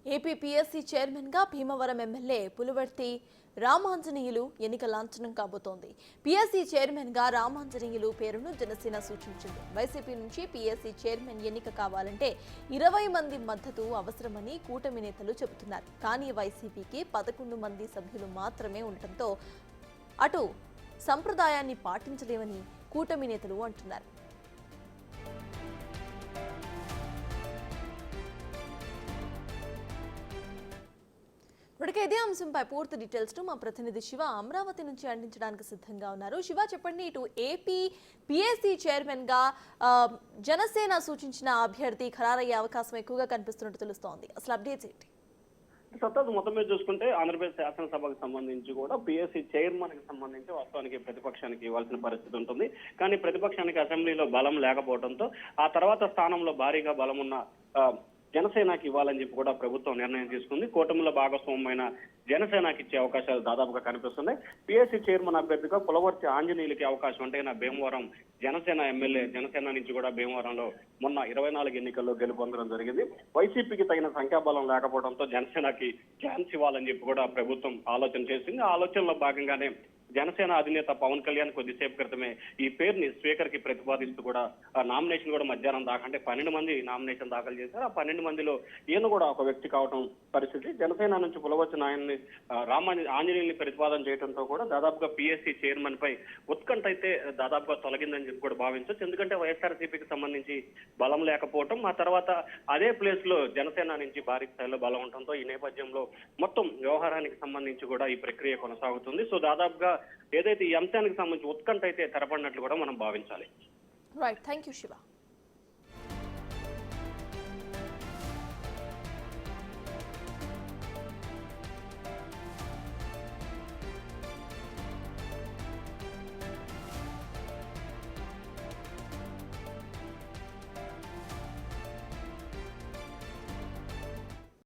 AP PSC chairman గా Bhimavaram MLA Pulivarthi Ramanjaneyulu ఎన్నిక లాంఛనం కాబోతోంది. పీఎస్సీ చైర్మన్ గా రామాంజనేయులు పేరును జనసేన సూచించింది. వైసీపీ నుంచి పీఎస్సీ చైర్మన్ ఎన్నిక కావాలంటే 20 మంది మద్దతు అవసరమని కూటమి నేతలు చెబుతున్నారు. కానీ వైసీపీకి 11 మంది సభ్యులు మాత్రమే ఉండటంతో అటు సంప్రదాయాన్ని పాటించలేమని కూటమి నేతలు అంటున్నారు. ఇదే అంశంపై పూర్తి డీటెయిల్స్ మా ప్రతినిధి శివ అమరావతి నుంచి అందించడానికి సిద్ధంగా ఉన్నారు. శివ, చెప్పండి, ఇటు ఏపీ పీఎస్సీ చైర్మన్ గా జనసేన సూచించిన అభ్యర్థి ఖరారయ్యే అవకాశం ఎక్కువగా కనిపిస్తున్నట్టు తెలుస్తోంది. అసలు అప్డేట్స్ ఏంటి? సత్తా మొత్తం మీద చూసుకుంటే ఆంధ్రప్రదేశ్ శాసనసభకు సంబంధించి కూడా పీఎస్సీ చైర్మన్ కి సంబంధించి వాస్తవానికి ప్రతిపక్షానికి ఇవ్వాల్సిన పరిస్థితి ఉంటుంది. కానీ ప్రతిపక్షానికి అసెంబ్లీలో బలం లేకపోవడంతో ఆ తర్వాత స్థానంలో భారీగా బలం ఉన్న జనసేనకి ఇవ్వాలని చెప్పి కూడా ప్రభుత్వం నిర్ణయం తీసుకుంది. కూటమిలో భాగస్వామ్యమైన జనసేనకి ఇచ్చే అవకాశాలు దాదాపుగా కనిపిస్తున్నాయి. పీఎస్సీ చైర్మన్ అభ్యర్థిగా పులవర్తి ఆంజనేయులకి అవకాశం అంటే భీమవరం జనసేన ఎమ్మెల్యే జనసేన నుంచి కూడా భీమవరంలో మొన్న 24 ఎన్నికల్లో గెలుపొందడం జరిగింది. వైసీపీకి తగిన సంఖ్యాబలం లేకపోవడంతో జనసేనకి ఛాన్స్ ఇవ్వాలని చెప్పి కూడా ప్రభుత్వం ఆలోచన చేసింది. ఆ ఆలోచనలో భాగంగానే జనసేన అధినేత పవన్ కళ్యాణ్ కొద్దిసేపు క్రితమే ఈ పేరుని స్పీకర్ కి ప్రతిపాదిస్తూ కూడా నామినేషన్ కూడా మధ్యాహ్నం దాకా అంటే 12 మంది నామినేషన్ దాఖలు చేశారు. ఆ 12 మందిలో ఈయన కూడా ఒక వ్యక్తి కావడం పరిస్థితి. జనసేన నుంచి పులవర్తి ఆంజనేయుల్ని ప్రతిపాదన చేయడంతో కూడా దాదాపుగా పీఎస్సీ చైర్మన్ పై ఉత్కంఠ అయితే దాదాపుగా తొలగిందని చెప్పి కూడా భావించవచ్చు. ఎందుకంటే వైఎస్ఆర్సీపీకి సంబంధించి బలం లేకపోవటం, ఆ తర్వాత అదే ప్లేస్ లో జనసేన నుంచి భారీ స్థాయిలో బలం ఉండటంతో ఈ నేపథ్యంలో మొత్తం వ్యవహారానికి సంబంధించి కూడా ఈ ప్రక్రియ కొనసాగుతుంది. సో దాదాపుగా ఏదైతే ఈ అంశానికి సంబంధించి ఉత్కంఠ అయితే తెరపడినట్లు కూడా మనం భావించాలి. Right, thank you Shiva.